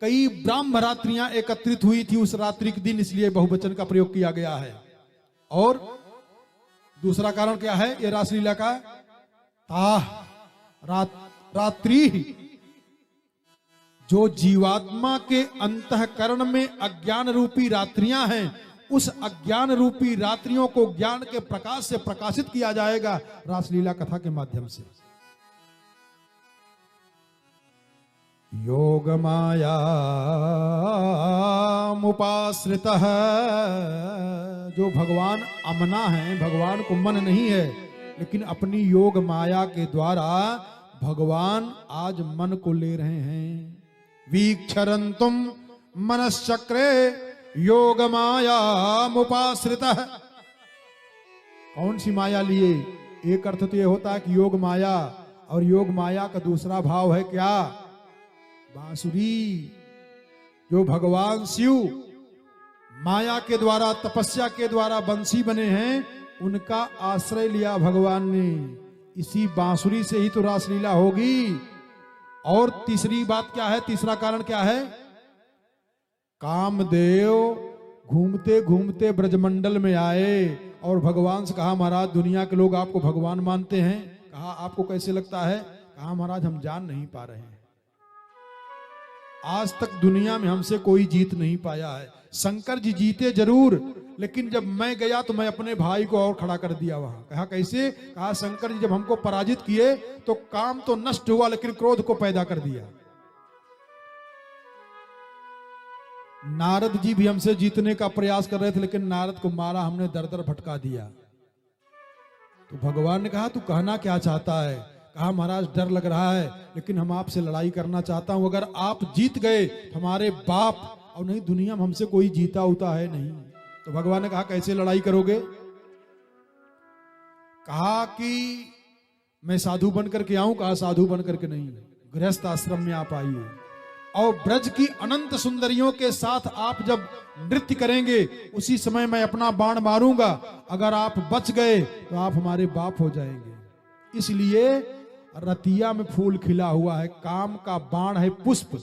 कई ब्राह्म रात्रियां एकत्रित हुई थी उस रात्रि के दिन, इसलिए बहुवचन का प्रयोग किया गया है। और दूसरा कारण क्या है ये रासलीला का? रात्रि, जो जीवात्मा के अंतःकरण में अज्ञान रूपी रात्रियां हैं, उस अज्ञान रूपी रात्रियों को ज्ञान के प्रकाश से प्रकाशित किया जाएगा रासलीला कथा के माध्यम से। योग माया मुपाश्रितः, जो भगवान अमना है, भगवान को मन नहीं है, लेकिन अपनी योग माया के द्वारा भगवान आज मन को ले रहे हैं। वीक्षरंतुम मनश्चक्रे योग माया मुपाश्रितः। कौन सी माया लिए? एक अर्थ तो यह होता है कि योग माया, और योग माया का दूसरा भाव है क्या? बांसुरी। जो भगवान शिव माया के द्वारा, तपस्या के द्वारा बंसी बने हैं, उनका आश्रय लिया भगवान ने। इसी बांसुरी से ही तो रासलीला होगी। और तीसरी बात क्या है? तीसरा कारण क्या है? कामदेव घूमते घूमते ब्रजमंडल में आए और भगवान से कहा, महाराज दुनिया के लोग आपको भगवान मानते हैं। कहा आपको कैसे लगता है? कहा महाराज हम जान नहीं पा रहे हैं। आज तक दुनिया में हमसे कोई जीत नहीं पाया है। शंकर जी जीते जरूर, लेकिन जब मैं गया तो मैं अपने भाई को और खड़ा कर दिया वहां। कहा कैसे? कहा शंकर जी जब हमको पराजित किए तो काम तो नष्ट हुआ, लेकिन क्रोध को पैदा कर दिया। नारद जी भी हमसे जीतने का प्रयास कर रहे थे, लेकिन नारद को मारा हमने, दर दर भटका दिया। तो भगवान ने कहा तू कहना क्या चाहता है? कहा महाराज डर लग रहा है, लेकिन हम आपसे लड़ाई करना चाहता हूं। अगर आप जीत गए हमारे बाप, और नहीं दुनिया में हमसे कोई जीता उता है नहीं। तो भगवान ने कहा कैसे लड़ाई करोगे? कहा कि मैं साधु बन करके आऊं। कहा साधु बन करके नहीं, गृहस्थ आश्रम में आप आइए, और ब्रज की अनंत सुंदरियों के साथ आप जब नृत्य करेंगे उसी समय मैं अपना बाण मारूंगा। अगर आप बच गए तो आप हमारे बाप हो जाएंगे। इसलिए रतिया में फूल खिला हुआ है, काम का बाण है पुष्प।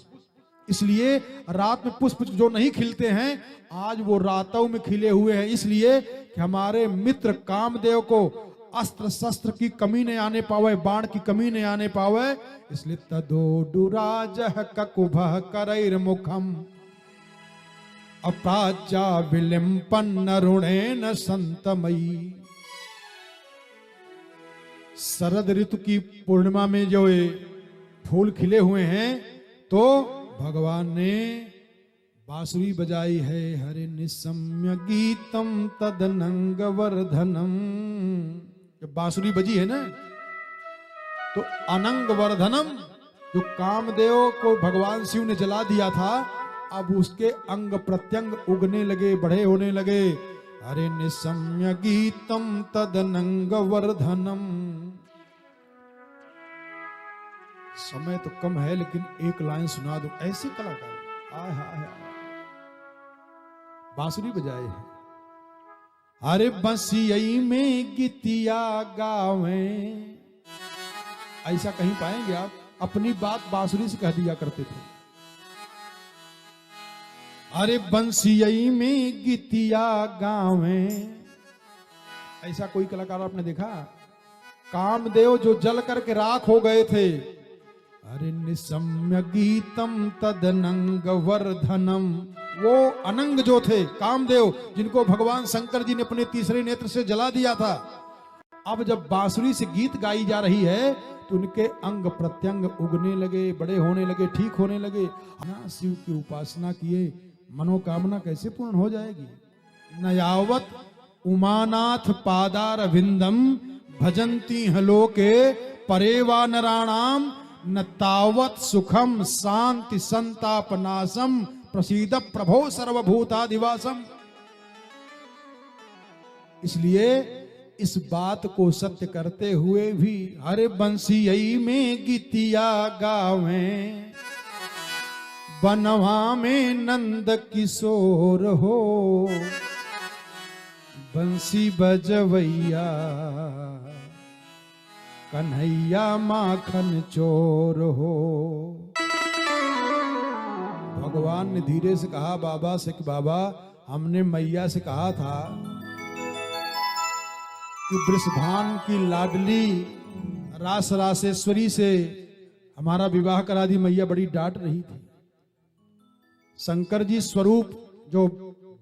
इसलिए रात में पुष्प जो नहीं खिलते हैं, आज वो रातों में खिले हुए हैं। इसलिए कि हमारे मित्र कामदेव को अस्त्र शस्त्र की कमी नहीं आने पावे, बाण की कमी नहीं आने पावे। इसलिए तदो दुराजह ककुभः करैर मुखम अप्राच्या विलिम्पन्न रुणेन संतमयी। शरद ऋतु की पूर्णिमा में जो ये फूल खिले हुए हैं, तो भगवान ने बांसुरी बजाई है। हरे निसम्य गीतम तदनंग वर्धनम। जब बांसुरी बजी है ना, तो अनंग वर्धनम, जो कामदेव को भगवान शिव ने जला दिया था, अब उसके अंग प्रत्यंग उगने लगे, बड़े होने लगे। हरे निसम्य गीतम तदनंग वर्धनम। समय तो कम है, लेकिन एक लाइन सुना दो। ऐसे कलाकार आय हाय बांसुरी बजाए हैं। अरे बंसियई में गीतिया गावे, ऐसा कहीं पाएंगे आप? अपनी बात बांसुरी से कह दिया करते थे। अरे बंसियई में गीतिया गावे, ऐसा कोई कलाकार आपने देखा? कामदेव जो जल करके राख हो गए थे। अरे निसम्य गीतम तदनंग वर्धनम, वो अनंग जो थे कामदेव, जिनको भगवान शंकर जी ने अपने तीसरे नेत्र से जला दिया था, अब जब बांसुरी से गीत गाई जा रही है तो उनके अंग प्रत्यंग उगने लगे, बड़े होने लगे, ठीक होने लगे। शिव की उपासना किए मनोकामना कैसे पूर्ण हो जाएगी? नयावत उमानाथ पादार विंदम भजंती हलोके परेवा नराणाम न तावत सुखम शांति संतापनाशम प्रसीद प्रभो सर्वभूताधिवासम। इसलिए इस बात को सत्य करते हुए भी हरे बंसियई में गीतिया गावे, बनवा में नंद किशोर हो, बंसी बजवैया कन्हैया माखन चोर हो। भगवान ने धीरे से कहा बाबा से कि बाबा हमने मैया से कहा था कि वृषभान की लाडली रास रासेश्वरी से हमारा विवाह करा दी। मैया बड़ी डांट रही थी। शंकर जी स्वरूप जो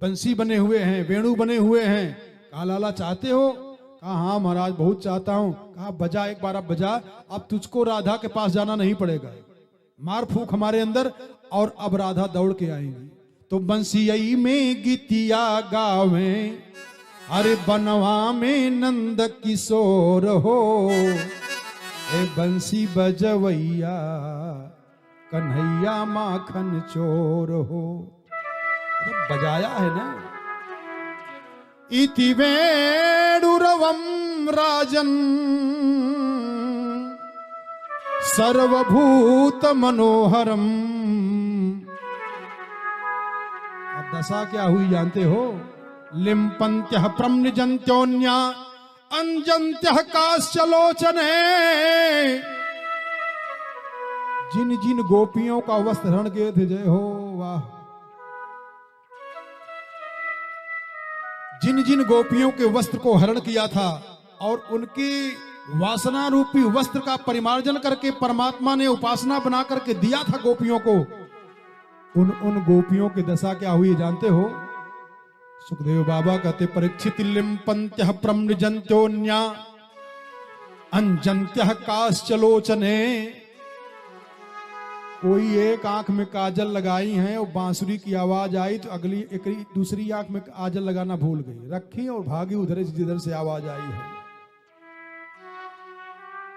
बंसी बने हुए हैं, वेणु बने हुए हैं, कहा लाला चाहते हो? कहा हाँ महाराज बहुत चाहता हूं। कहा बजा एक बार, अब बजा, अब तुझको राधा के पास जाना नहीं पड़ेगा, मार फूक हमारे अंदर और अब राधा दौड़ के आएंगी। तो बंसियई में गीतिया गावे, अरे बनवा में नंद किशोर हो, ए बंसी बजवैया कन्हैया माखन चोर हो। अरे बजाया है ना। इति वेणुरवम राजन सर्वभूत मनोहरम। अब दशा क्या हुई जानते हो? लिम्पन्त्यः प्रम्निजन्त्योन्या अंजन्त्यः काश्चलोचने। जिन जिन गोपियों का वस्त्र हरण किए थे, जय हो वाह, जिन जिन गोपियों के वस्त्र को हरण किया था और उनकी वासना रूपी वस्त्र का परिमार्जन करके परमात्मा ने उपासना बना करके दिया था गोपियों को, उन गोपियों की दशा क्या हुई जानते हो? सुखदेव बाबा कहते परीक्षित लिम्पन्त्यः प्रम्निजन्त्योन्या अंजन्त्यः काश्चलोचने। कोई एक आंख में काजल लगाई है और बांसुरी की आवाज आई तो अगली एक दूसरी आंख में काजल लगाना भूल गई, रखी और भागी उधर से जिधर से आवाज आई है।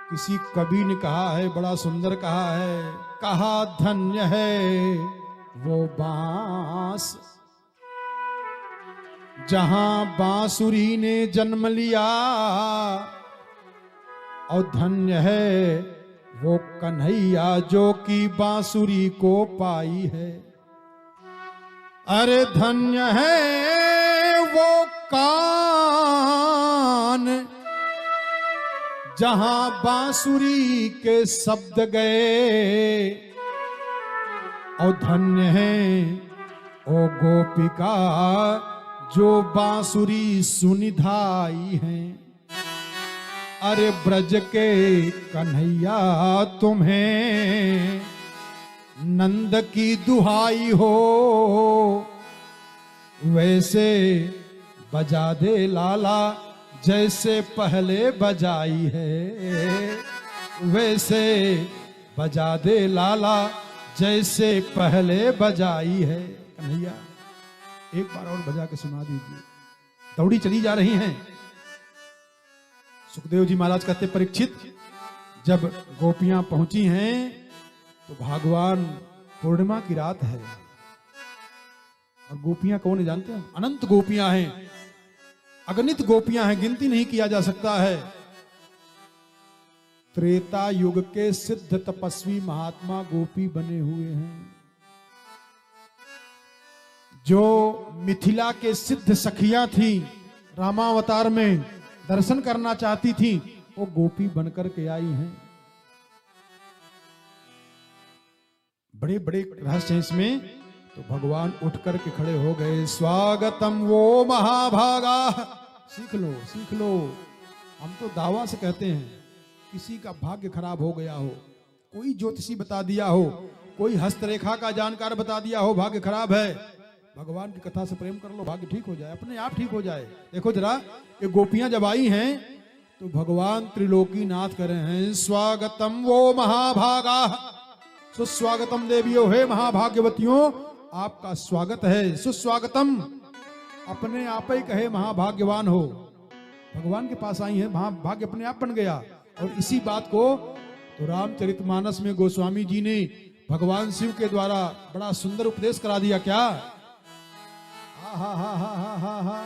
किसी कवि ने कहा है, बड़ा सुंदर कहा है, कहा धन्य है वो बांस जहां बांसुरी ने जन्म लिया, और धन्य है वो कन्हैया जो कि बांसुरी को पाई है। अरे धन्य है वो कान जहां बांसुरी के शब्द गए, और धन्य है ओ गोपिका जो बांसुरी सुनिधाई है। अरे ब्रज के कन्हैया तुम्हें नंद की दुहाई हो, वैसे बजा दे लाला जैसे पहले बजाई है, वैसे बजा दे लाला जैसे पहले बजाई है। कन्हैया एक बार और बजा के सुना दीजिए। दौड़ी चली जा रही हैं। सुखदेव जी महाराज कहते परीक्षित जब गोपियां पहुंची हैं तो भगवान पूर्णिमा की रात है, और गोपियां कौन है जानते हैं? अनंत गोपियां हैं, अगणित गोपियां हैं, गिनती नहीं किया जा सकता है। त्रेता युग के सिद्ध तपस्वी महात्मा गोपी बने हुए हैं। जो मिथिला के सिद्ध सखियां थी, रामावतार में दर्शन करना चाहती थी, वो गोपी बनकर के आई हैं। बड़े बड़े रहस्य इसमें। तो भगवान उठ करके खड़े हो गए। स्वागतम वो महाभागा। सीख लो सीख लो। हम तो दावा से कहते हैं, किसी का भाग्य खराब हो गया हो, कोई ज्योतिषी बता दिया हो, कोई हस्तरेखा का जानकार बता दिया हो भाग्य खराब है, भगवान की कथा से प्रेम कर लो, भाग्य ठीक हो जाए, अपने आप ठीक हो जाए। देखो जरा, ये गोपियां जब आई हैं तो भगवान त्रिलोकी नाथ कर रहे हैं। स्वागतम वो महाभागा, सुस्वागतम देवियों, हे महाभाग्यवतियों, आपका स्वागत है। सुस्वागतम, अपने आप ही कहे महाभाग्यवान हो। भगवान के पास आई है, महाभाग्य अपने आप बन गया। और इसी बात को तो रामचरितमानस में गोस्वामी जी ने भगवान शिव के द्वारा बड़ा सुंदर उपदेश करा दिया। क्या? हा हा हा हा हा हा।